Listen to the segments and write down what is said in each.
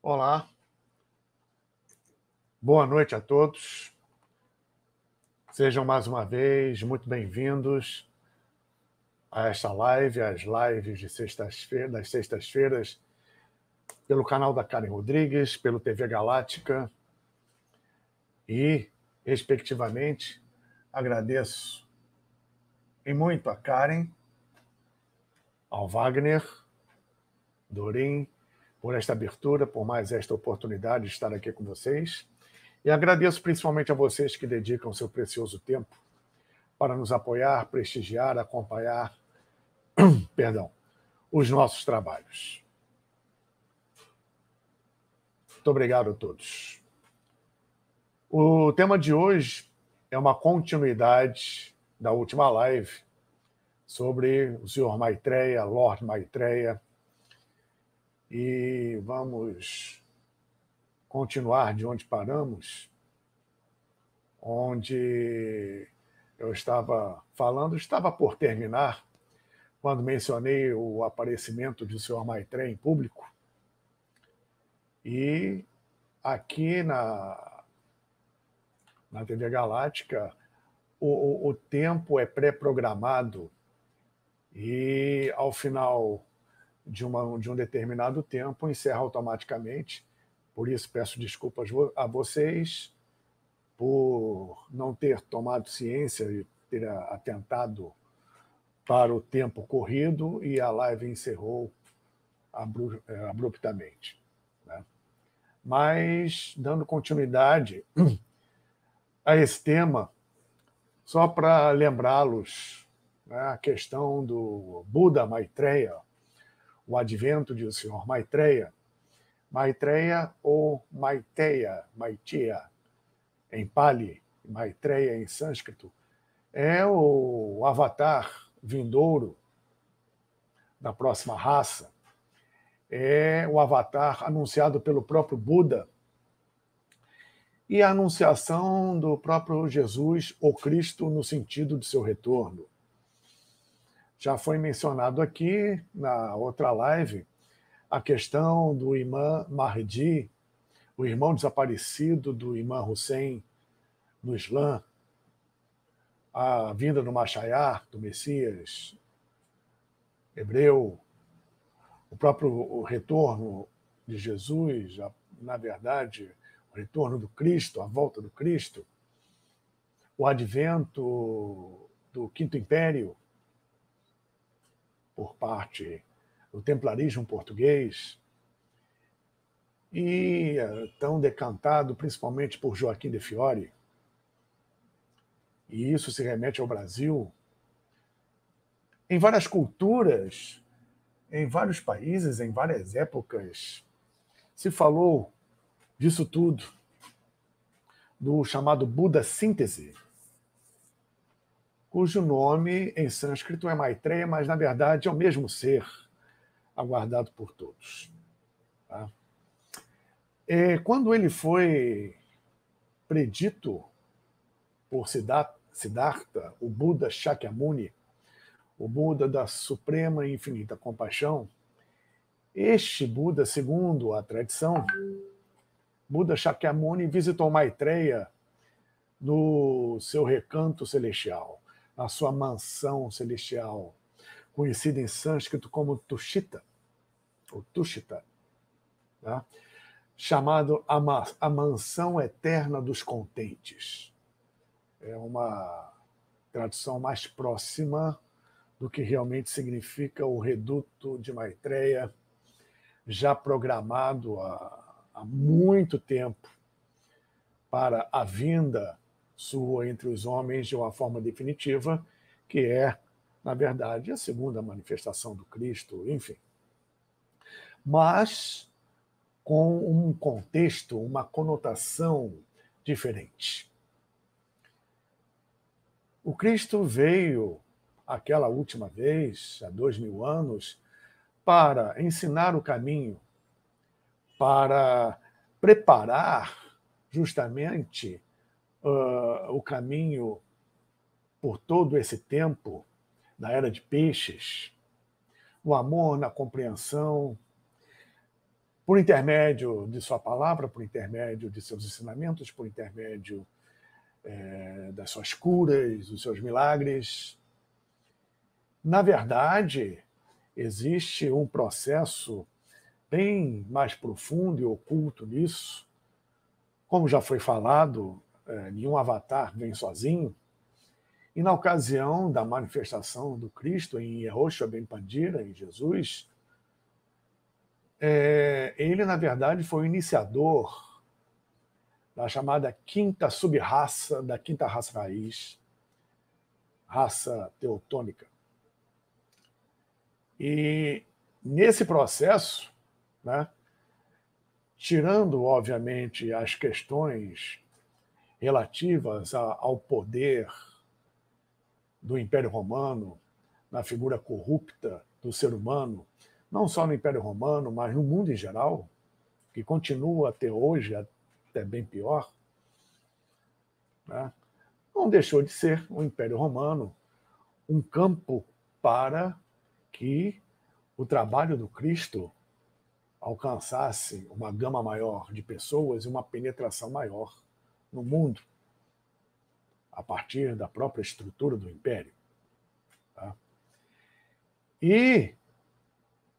Olá, boa noite a todos. Sejam mais uma vez muito bem-vindos a esta live, às lives de das sextas-feiras, pelo canal da Karen Rodrigues, pelo TV Galáctica e, respectivamente, agradeço em muito a Karen, ao Wagner, Dorim, por esta abertura, por mais esta oportunidade de estar aqui com vocês. E agradeço principalmente a vocês que dedicam seu precioso tempo para nos apoiar, prestigiar, acompanhar, os nossos trabalhos. Muito obrigado a todos. O tema de hoje é uma continuidade da última live sobre o Sr. Maitreya, Lord Maitreya, e vamos continuar de onde paramos, onde eu estava falando, estava por terminar, quando mencionei o aparecimento do Sr. Maitreya em público. E aqui na TV Galáctica, o tempo é pré-programado e, ao final de um determinado tempo, encerra automaticamente. Por isso, peço desculpas a vocês por não ter tomado ciência e ter atentado para o tempo corrido, e a live encerrou abruptamente, né? Mas, dando continuidade a esse tema, só para lembrá-los, né, a questão do Buda Maitreya, o advento de o Sr. Maitreya. Maitreya ou Maitreya, em Pali, Maitreya em sânscrito, é o avatar vindouro da próxima raça, é o avatar anunciado pelo próprio Buda e a anunciação do próprio Jesus ou Cristo no sentido de seu retorno. Já foi mencionado aqui na outra live a questão do Imã Mahdi, o irmão desaparecido do Imã Hussein no Islã, a vinda do Mashiach, do Messias hebreu, o próprio retorno de Jesus, na verdade, o retorno do Cristo, a volta do Cristo, o advento do Quinto Império por parte do templarismo português, e tão decantado principalmente por Joaquim de Fiore, e isso se remete ao Brasil. Em várias culturas, em vários países, em várias épocas, se falou disso tudo, do chamado Buda Síntese, cujo nome em sânscrito é Maitreya, mas na verdade é o mesmo ser aguardado por todos. Tá? Quando ele foi predito por Siddhartha, o Buda Shakyamuni, o Buda da suprema e infinita compaixão, este Buda, segundo a tradição, Buda Shakyamuni visitou Maitreya no seu recanto celestial, na sua mansão celestial, conhecida em sânscrito como Tushita, ou Tushita, tá? Chamado a mansão eterna dos contentes. É uma tradução mais próxima do que realmente significa o reduto de Maitreya, já programado há muito tempo para a vinda sua entre os homens de uma forma definitiva, que é, na verdade, a segunda manifestação do Cristo, enfim. Mas com um contexto, uma conotação diferente. O Cristo veio, aquela última vez, há 2000 anos, para ensinar o caminho, para preparar justamente o caminho por todo esse tempo da Era de Peixes, o amor na compreensão, por intermédio de sua palavra, por intermédio de seus ensinamentos, por intermédio das suas curas, dos seus milagres. Na verdade, existe um processo bem mais profundo e oculto nisso. Como já foi falado, nenhum avatar vem sozinho. E na ocasião da manifestação do Cristo em Yehoshua Ben Pandira, em Jesus, ele, na verdade, foi o iniciador da chamada quinta sub-raça, da quinta raça raiz, raça teutônica. E nesse processo, né, tirando, obviamente, as questões relativas ao poder do Império Romano, na figura corrupta do ser humano, não só no Império Romano, mas no mundo em geral, que continua até hoje, até bem pior, né? Não deixou de ser o Império Romano um campo para que o trabalho do Cristo alcançasse uma gama maior de pessoas e uma penetração maior no mundo, a partir da própria estrutura do Império. Tá? E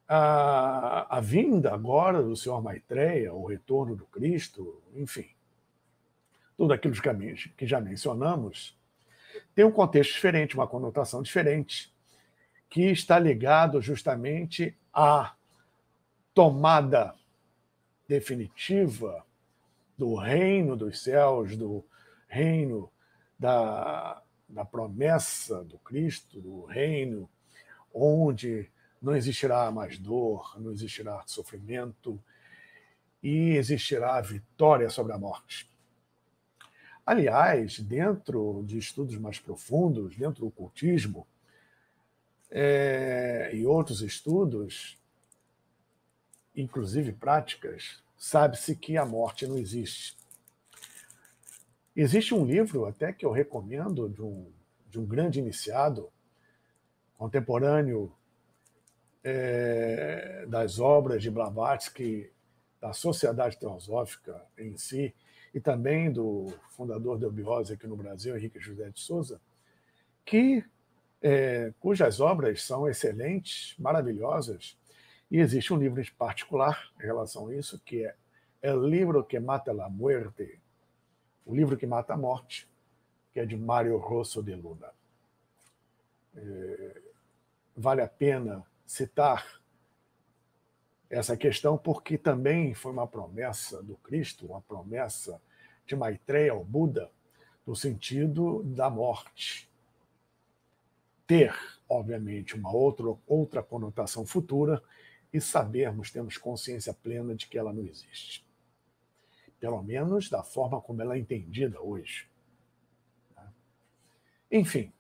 a vinda agora do Senhor Maitreya, o retorno do Cristo, enfim, tudo aquilo que já mencionamos, tem um contexto diferente, uma conotação diferente, que está ligado justamente à tomada definitiva do reino dos céus, do reino da promessa do Cristo, do reino onde não existirá mais dor, não existirá sofrimento e existirá a vitória sobre a morte. Aliás, dentro de estudos mais profundos, dentro do ocultismo e outros estudos, inclusive práticas, sabe-se que a morte não existe. Existe um livro até que eu recomendo de um grande iniciado, contemporâneo das obras de Blavatsky, da Sociedade Teosófica em si, e também do fundador da Eubiose aqui no Brasil, Henrique José de Souza, cujas obras são excelentes, maravilhosas, e existe um livro em particular em relação a isso, que é El Libro que Mata la Muerte, o livro que mata a morte, que é de Mário Rosso de Luna. Vale a pena citar essa questão porque também foi uma promessa do Cristo, uma promessa de Maitreya ao Buda, no sentido da morte ter, obviamente, uma outra conotação futura e termos consciência plena de que ela não existe. Pelo menos da forma como ela é entendida hoje. Enfim,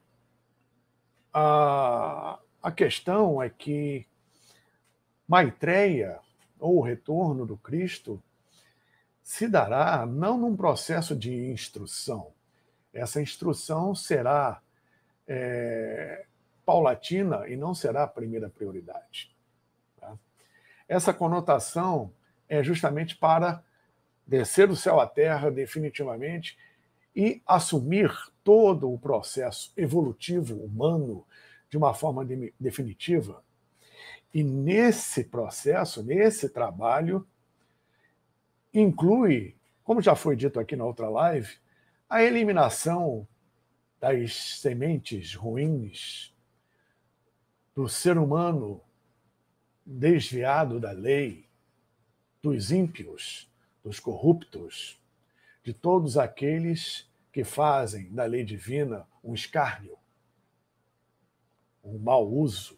a questão é que Maitreya, ou o retorno do Cristo, se dará não num processo de instrução. Essa instrução será paulatina e não será a primeira prioridade. Tá? Essa conotação é justamente para descer do céu à terra definitivamente e assumir todo o processo evolutivo humano de uma forma definitiva. E nesse processo, nesse trabalho, inclui, como já foi dito aqui na outra live, a eliminação das sementes ruins do ser humano desviado da lei, dos ímpios, dos corruptos, de todos aqueles que fazem da lei divina um escárnio, um mau uso.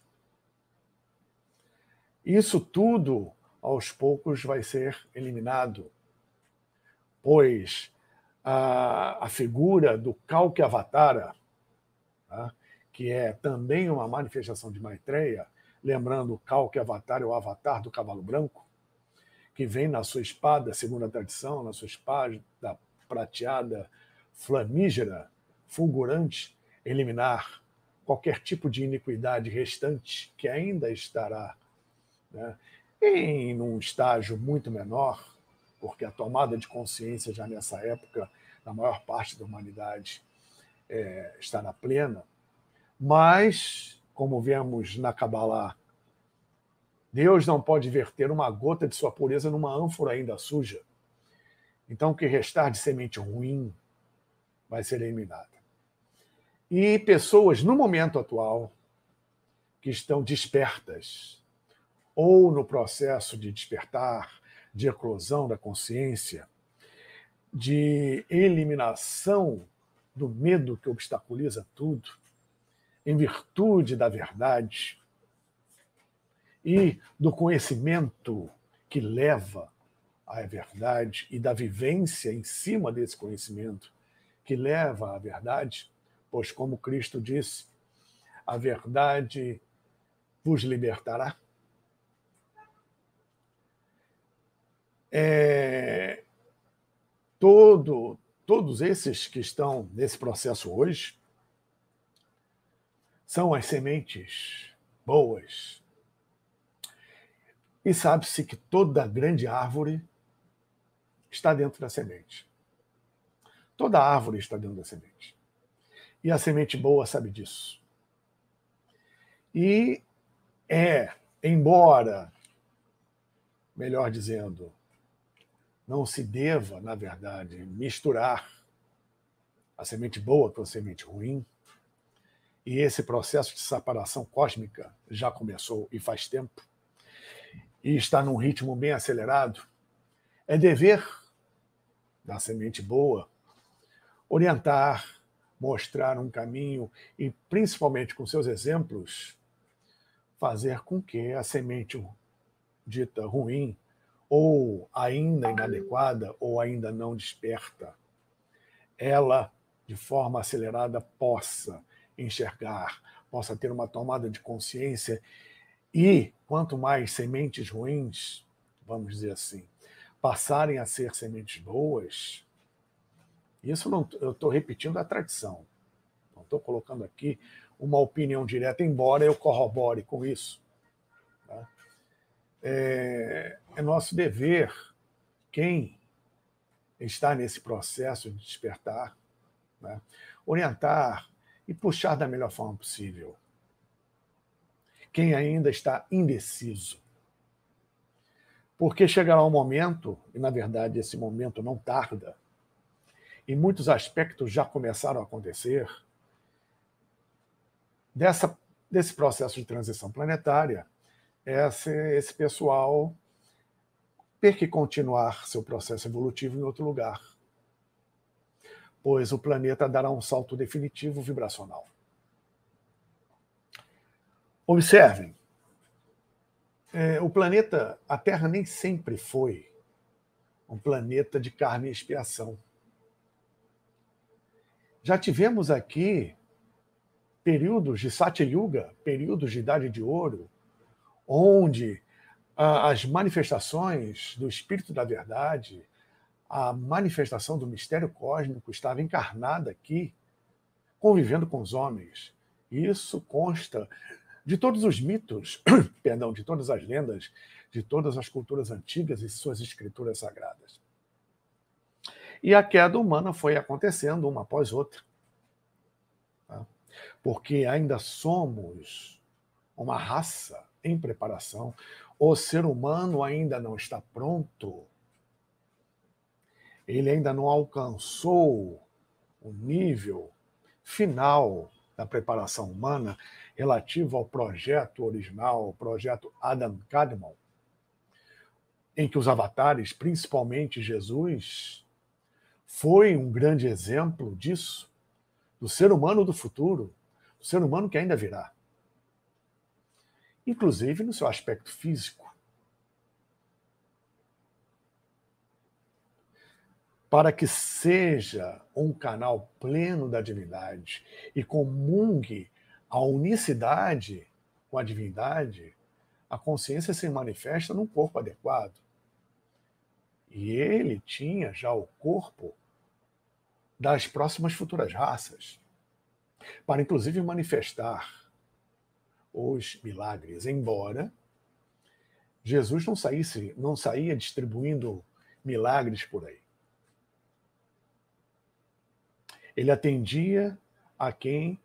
Isso tudo, aos poucos, vai ser eliminado, pois a figura do Kalki Avatara, tá, que é também uma manifestação de Maitreya, lembrando o Kalki Avatara, o avatar do cavalo branco, que vem na sua espada, segundo a tradição, na sua espada prateada, flamígera, fulgurante, eliminar qualquer tipo de iniquidade restante que ainda estará, né, em um estágio muito menor, porque a tomada de consciência já nessa época, na maior parte da humanidade, está na plena, mas, como vemos na Kabbalah, Deus não pode verter uma gota de sua pureza numa ânfora ainda suja. Então, o que restar de semente ruim vai ser eliminada. E pessoas, no momento atual, que estão despertas, ou no processo de despertar, de eclosão da consciência, de eliminação do medo que obstaculiza tudo, em virtude da verdade e do conhecimento que leva à verdade e da vivência em cima desse conhecimento que leva à verdade, pois, como Cristo disse, a verdade vos libertará. Todos esses que estão nesse processo hoje são as sementes boas. E sabe-se que toda grande árvore está dentro da semente. Toda árvore está dentro da semente. E a semente boa sabe disso. E embora, melhor dizendo, não se deva, na verdade, misturar a semente boa com a semente ruim, e esse processo de separação cósmica já começou e faz tempo, e está num ritmo bem acelerado, é dever da semente boa orientar, mostrar um caminho e, principalmente com seus exemplos, fazer com que a semente dita ruim, ou ainda inadequada, ou ainda não desperta, ela, de forma acelerada, possa enxergar, possa ter uma tomada de consciência. E quanto mais sementes ruins, vamos dizer assim, passarem a ser sementes boas, isso não, eu estou repetindo a tradição, não estou colocando aqui uma opinião direta, embora eu corrobore com isso. Tá? É nosso dever, quem está nesse processo de despertar, né, orientar e puxar da melhor forma possível. Quem ainda está indeciso. Porque chegará um momento, e na verdade esse momento não tarda, e muitos aspectos já começaram a acontecer, desse processo de transição planetária, esse pessoal ter que continuar seu processo evolutivo em outro lugar, pois o planeta dará um salto definitivo vibracional. Observem, o planeta, a Terra nem sempre foi um planeta de carne e expiação. Já tivemos aqui períodos de Satya Yuga, períodos de Idade de Ouro, onde as manifestações do Espírito da Verdade, a manifestação do mistério cósmico estava encarnada aqui, convivendo com os homens. Isso consta de todos os mitos, perdão, de todas as lendas, de todas as culturas antigas e suas escrituras sagradas. E a queda humana foi acontecendo uma após outra. Tá? Porque ainda somos uma raça em preparação. O ser humano ainda não está pronto. Ele ainda não alcançou o nível final da preparação humana relativo ao projeto original, o projeto Adam Kadmon, em que os avatares, principalmente Jesus, foi um grande exemplo disso, do ser humano do futuro, do ser humano que ainda virá. Inclusive no seu aspecto físico. Para que seja um canal pleno da divindade e comungue a unicidade com a divindade, a consciência se manifesta num corpo adequado. E ele tinha já o corpo das próximas futuras raças, para inclusive manifestar os milagres, embora Jesus não saía distribuindo milagres por aí. Ele atendia a quem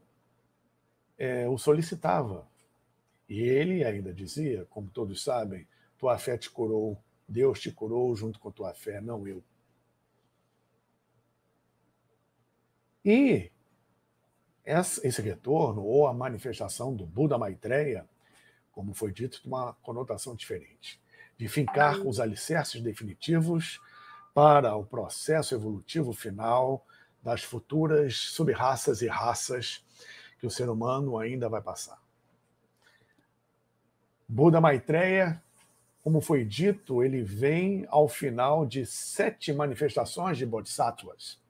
o solicitava. E ele ainda dizia, como todos sabem, tua fé te curou, Deus te curou junto com tua fé, não eu. E esse retorno, ou a manifestação do Buda Maitreya, como foi dito, tem uma conotação diferente, de fincar os alicerces definitivos para o processo evolutivo final das futuras sub-raças e raças que o ser humano ainda vai passar. Buda Maitreya, como foi dito, ele vem ao final de 7 manifestações de Bodhisattvas.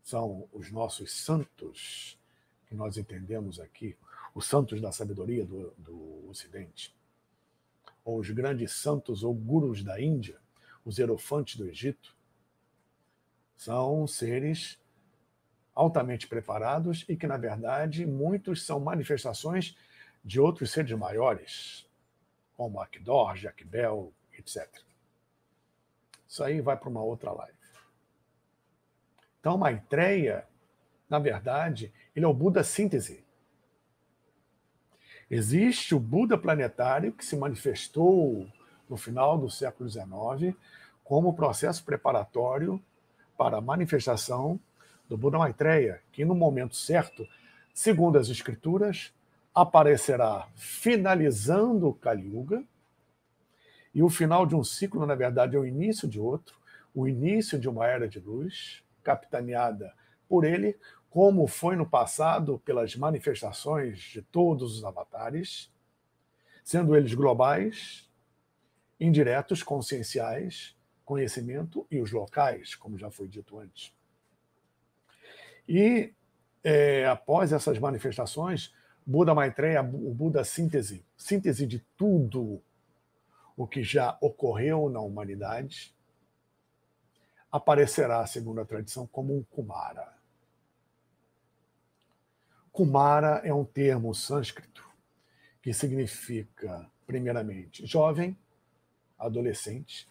São os nossos santos, que nós entendemos aqui, os santos da sabedoria do Ocidente, ou os grandes santos ou gurus da Índia, os hierofantes do Egito. São seres altamente preparados e que, na verdade, muitos são manifestações de outros seres maiores, como Akdor, Jacques-Bell, etc. Isso aí vai para uma outra live. Então, Maitreya, na verdade, ele é o Buda síntese. Existe o Buda planetário que se manifestou no final do século XIX como processo preparatório para a manifestação do Buda Maitreya, que no momento certo, segundo as escrituras, aparecerá finalizando o Kali Yuga, e o final de um ciclo, na verdade, é o início de outro, o início de uma era de luz, capitaneada por ele, como foi no passado pelas manifestações de todos os avatares, sendo eles globais, indiretos, conscienciais, conhecimento, e os locais, como já foi dito antes. E, após essas manifestações, Buda Maitreya, o Buda síntese de tudo o que já ocorreu na humanidade, aparecerá, segundo a tradição, como um Kumara. Kumara é um termo sânscrito que significa, primeiramente, jovem, adolescente,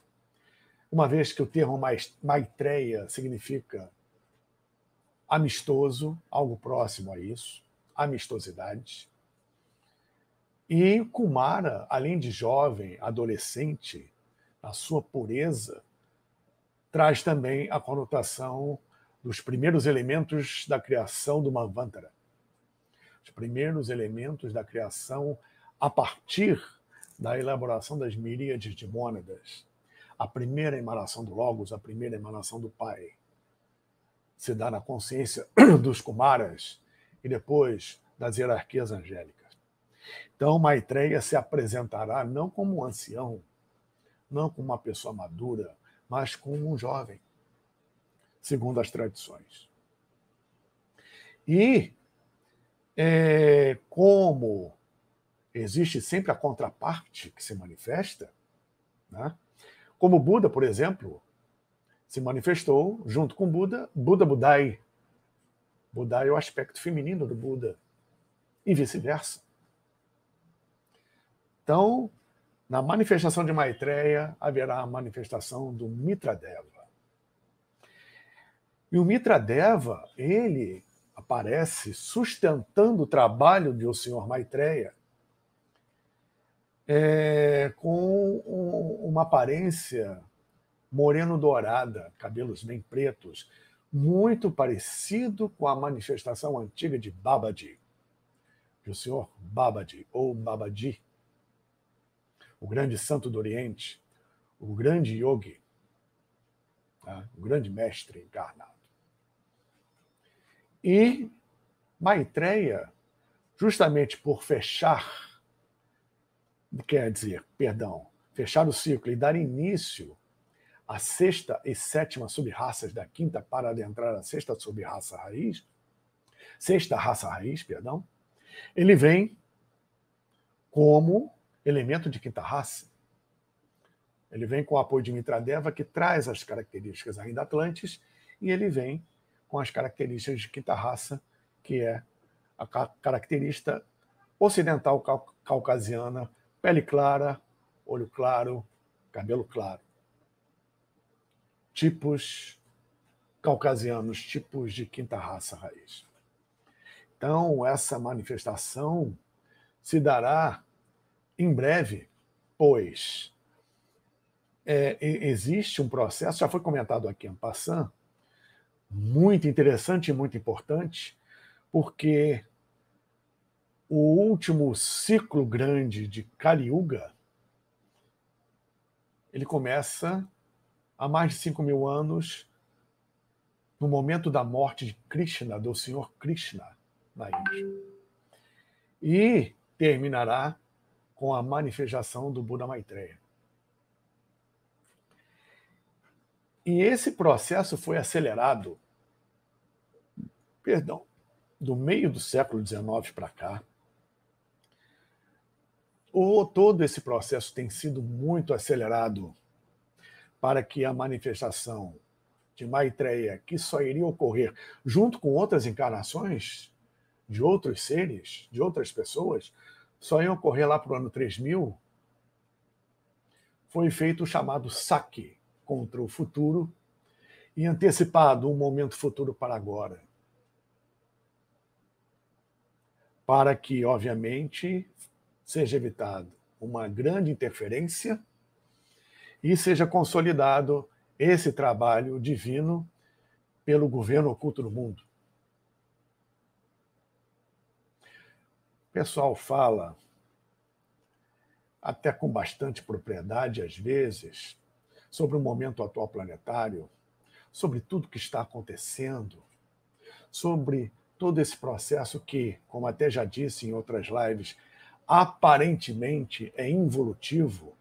uma vez que o termo Maitreya significa amistoso, algo próximo a isso, amistosidade. E Kumara, além de jovem, adolescente, a sua pureza, traz também a conotação dos primeiros elementos da criação do Manvantara. Os primeiros elementos da criação a partir da elaboração das miríades de mônadas. A primeira emanação do Logos, a primeira emanação do Pai, se dá na consciência dos Kumaras e depois das hierarquias angélicas. Então, Maitreya se apresentará não como um ancião, não como uma pessoa madura, mas como um jovem, segundo as tradições. E como existe sempre a contraparte que se manifesta, né? Como Buda, por exemplo, se manifestou junto com Buda, Budai. Budai é o aspecto feminino do Buda, e vice-versa. Então, na manifestação de Maitreya, haverá a manifestação do Mitradeva. E o Mitradeva, ele aparece sustentando o trabalho do senhor Maitreya com uma aparência moreno-dourada, cabelos bem pretos, muito parecido com a manifestação antiga de Babaji. O senhor Babaji, ou Babaji, o grande santo do Oriente, o grande yogi, tá? O grande mestre encarnado. E Maitreya, justamente por fechar o ciclo e dar início à sexta e sétima sub-raças da quinta para adentrar a sexta raça raiz, ele vem como elemento de quinta raça. Ele vem com o apoio de Mitradeva, que traz as características ainda atlantes, e ele vem com as características de quinta raça, que é a característica ocidental caucasiana, pele clara, olho claro, cabelo claro. Tipos caucasianos, tipos de quinta raça raiz. Então, essa manifestação se dará em breve, pois existe um processo, já foi comentado aqui en passant, muito interessante e muito importante, porque o último ciclo grande de Kali Yuga, ele começa há mais de 5.000 anos, no momento da morte de Krishna, do Senhor Krishna, na Índia. E terminará com a manifestação do Buda Maitreya. E esse processo foi acelerado, do meio do século XIX para cá. Todo esse processo tem sido muito acelerado para que a manifestação de Maitreya, que só iria ocorrer junto com outras encarnações de outros seres, de outras pessoas, só ia ocorrer lá para o ano 3000, foi feito o chamado saque contra o futuro e antecipado um momento futuro para agora. Para que, obviamente, seja evitado uma grande interferência e seja consolidado esse trabalho divino pelo governo oculto do mundo. O pessoal fala, até com bastante propriedade às vezes, sobre o momento atual planetário, sobre tudo que está acontecendo, sobre todo esse processo que, como até já disse em outras lives, aparentemente é involutivo,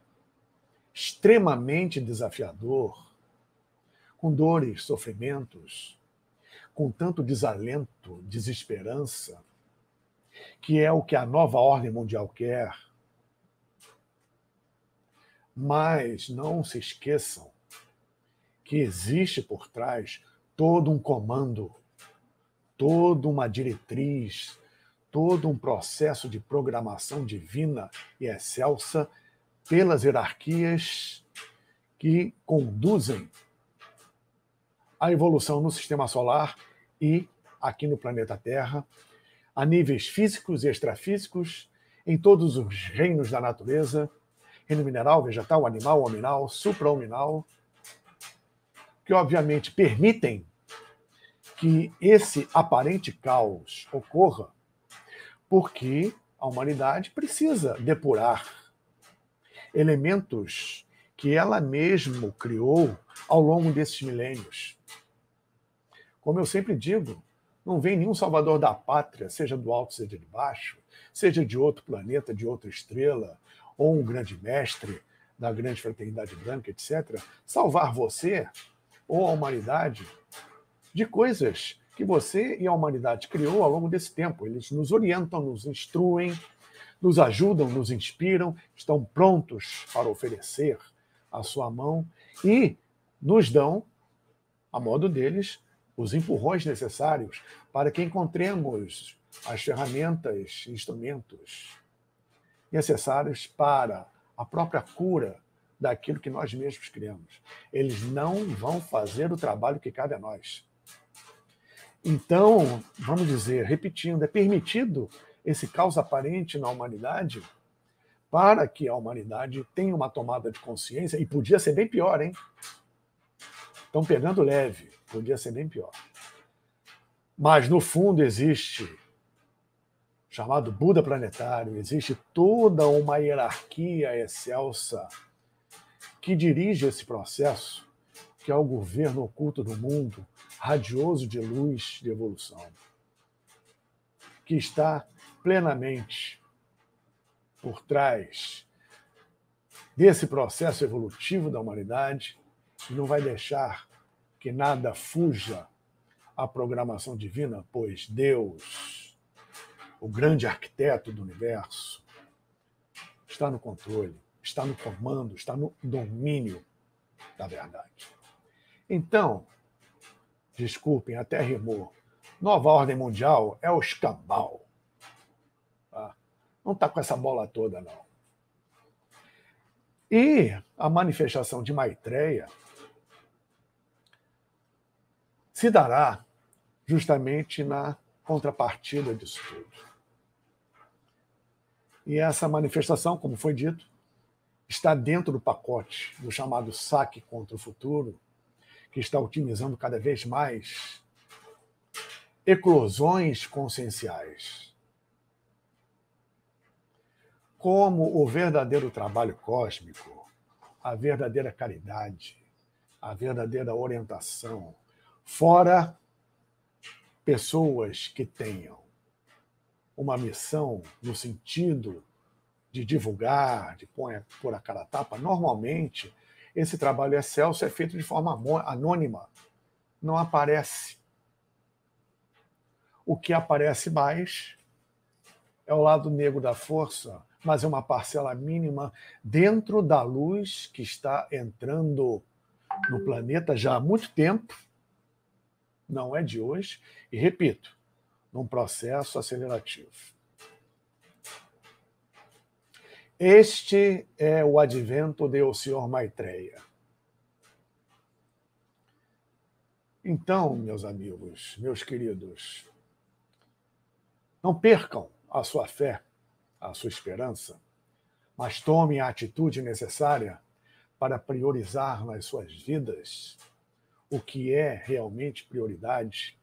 extremamente desafiador, com dores, sofrimentos, com tanto desalento, desesperança, que é o que a nova ordem mundial quer. Mas não se esqueçam que existe por trás todo um comando, toda uma diretriz, todo um processo de programação divina e excelsa pelas hierarquias que conduzem a evolução no sistema solar e aqui no planeta Terra, a níveis físicos e extrafísicos, em todos os reinos da natureza, reino mineral, vegetal, animal, hominal, supra-hominal, que obviamente permitem que esse aparente caos ocorra, porque a humanidade precisa depurar elementos que ela mesma criou ao longo desses milênios. Como eu sempre digo, não vem nenhum salvador da pátria, seja do alto, seja de baixo, seja de outro planeta, de outra estrela, ou um grande mestre da grande fraternidade branca, etc., salvar você ou a humanidade de coisas que você e a humanidade criou ao longo desse tempo. Eles nos orientam, nos instruem, nos ajudam, nos inspiram, estão prontos para oferecer a sua mão e nos dão, a modo deles, os empurrões necessários para que encontremos as ferramentas, instrumentos necessários para a própria cura daquilo que nós mesmos criamos. Eles não vão fazer o trabalho que cabe a nós. Então, vamos dizer, repetindo, é permitido esse caos aparente na humanidade para que a humanidade tenha uma tomada de consciência, e podia ser bem pior, hein? Estão pegando leve, podia ser bem pior. Mas, no fundo, existe, chamado Buda planetário, existe toda uma hierarquia excelsa que dirige esse processo, que é o governo oculto do mundo, radioso de luz de evolução, que está plenamente por trás desse processo evolutivo da humanidade e não vai deixar que nada fuja à programação divina, pois Deus, o grande arquiteto do universo, está no controle, está no comando, está no domínio da verdade. Então, desculpem, até rimou, nova ordem mundial é o escambau. Tá? Não está com essa bola toda, não. E a manifestação de Maitreya se dará justamente na contrapartida disso tudo. E essa manifestação, como foi dito, está dentro do pacote do chamado saque contra o futuro, que está otimizando cada vez mais eclosões conscienciais. Como o verdadeiro trabalho cósmico, a verdadeira caridade, a verdadeira orientação, fora pessoas que tenham uma missão no sentido de divulgar, de pôr a cara a tapa, normalmente esse trabalho excelso é feito de forma anônima, não aparece. O que aparece mais é o lado negro da força, mas é uma parcela mínima dentro da luz que está entrando no planeta já há muito tempo, não é de hoje, e repito, num processo acelerativo. Este é o advento do Senhor Maitreya. Então, meus amigos, meus queridos, não percam a sua fé, a sua esperança, mas tomem a atitude necessária para priorizar nas suas vidas o que é realmente prioridade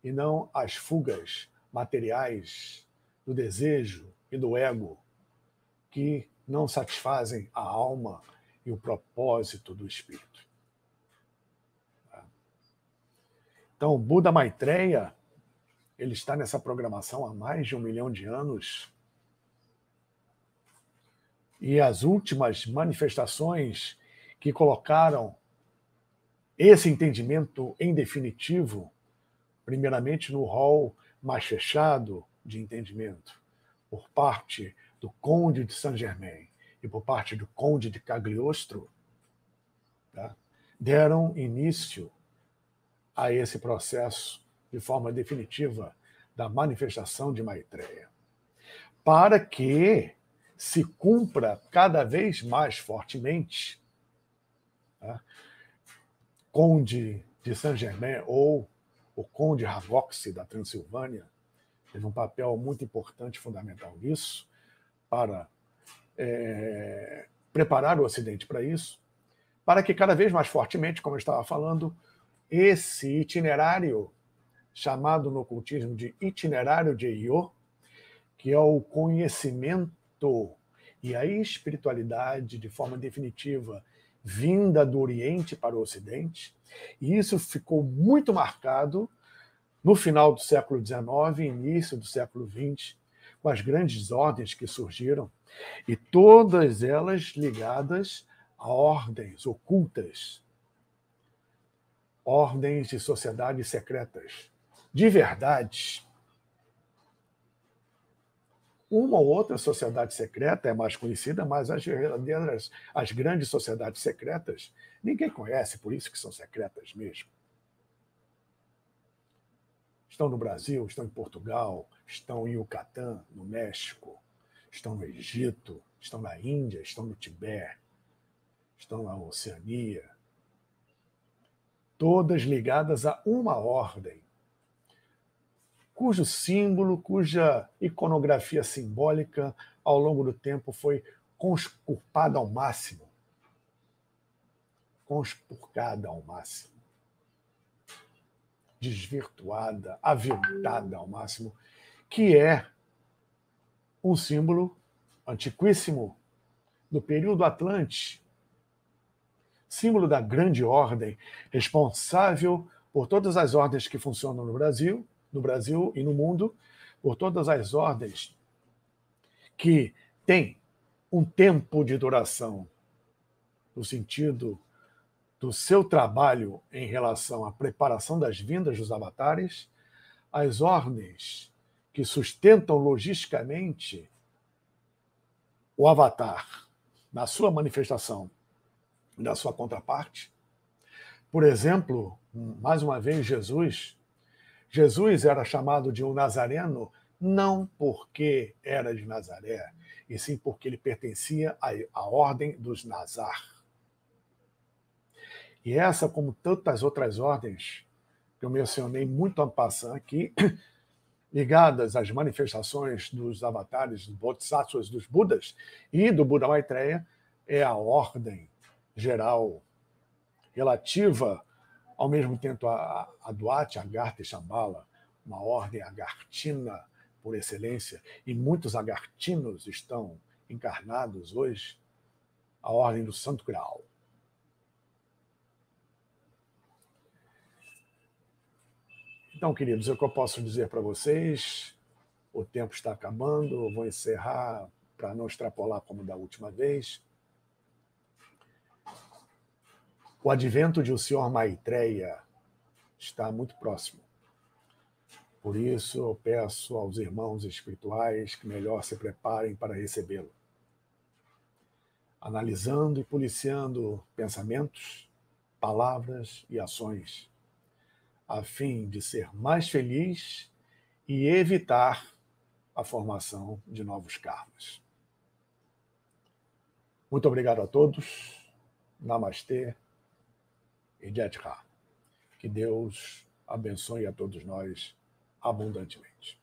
e não as fugas materiais do desejo e do ego que não satisfazem a alma e o propósito do espírito. Então, o Buda Maitreya, ele está nessa programação há mais de 1 milhão de anos, e as últimas manifestações que colocaram esse entendimento em definitivo, primeiramente no rol mais fechado de entendimento, por parte do Conde de Saint-Germain e por parte do Conde de Cagliostro, tá? Deram início a esse processo de forma definitiva da manifestação de Maitreya, para que se cumpra cada vez mais fortemente, tá? Conde de Saint-Germain ou o Conde Ravoxi da Transilvânia teve um papel muito importante, fundamental nisso, para preparar o Ocidente para isso, para que cada vez mais fortemente, como eu estava falando, esse itinerário, chamado no ocultismo de itinerário de Iyo, que é o conhecimento e a espiritualidade de forma definitiva vinda do Oriente para o Ocidente, e isso ficou muito marcado no final do século XIX e início do século XX, com as grandes ordens que surgiram, e todas elas ligadas a ordens ocultas, ordens de sociedades secretas, de verdade. Uma ou outra sociedade secreta é mais conhecida, mas as grandes sociedades secretas, ninguém conhece, por isso que são secretas mesmo. Estão no Brasil, estão em Portugal, estão em Yucatán, no México, estão no Egito, estão na Índia, estão no Tibete, estão na Oceania. Todas ligadas a uma ordem, cujo símbolo, cuja iconografia simbólica, ao longo do tempo, foi conspurcada ao máximo. Conspurcada ao máximo. Desvirtuada, aviltada ao máximo, que é um símbolo antiquíssimo do período Atlante, símbolo da grande ordem, responsável por todas as ordens que funcionam no Brasil e no mundo, por todas as ordens que têm um tempo de duração, no sentido do seu trabalho em relação à preparação das vindas dos avatares, as ordens que sustentam logisticamente o avatar na sua manifestação e na sua contraparte. Por exemplo, mais uma vez, Jesus era chamado de um nazareno não porque era de Nazaré, e sim porque ele pertencia à ordem dos Nazar. E essa, como tantas outras ordens que eu mencionei muito en passant aqui, ligadas às manifestações dos avatares, dos bodhisattvas, dos Budas e do Buda Maitreya, é a ordem geral relativa, ao mesmo tempo, a Duat, Agartha e Shambhala, uma ordem agartina por excelência, e muitos agartinos estão encarnados hoje, a ordem do Santo Graal. Então, queridos, é o que eu posso dizer para vocês. O tempo está acabando, eu vou encerrar para não extrapolar como da última vez. O advento de o Senhor Maitreya está muito próximo. Por isso, eu peço aos irmãos espirituais que melhor se preparem para recebê-lo. Analisando e policiando pensamentos, palavras e ações, a fim de ser mais feliz e evitar a formação de novos karmas. Muito obrigado a todos. Namastê e Jai Jai. Que Deus abençoe a todos nós abundantemente.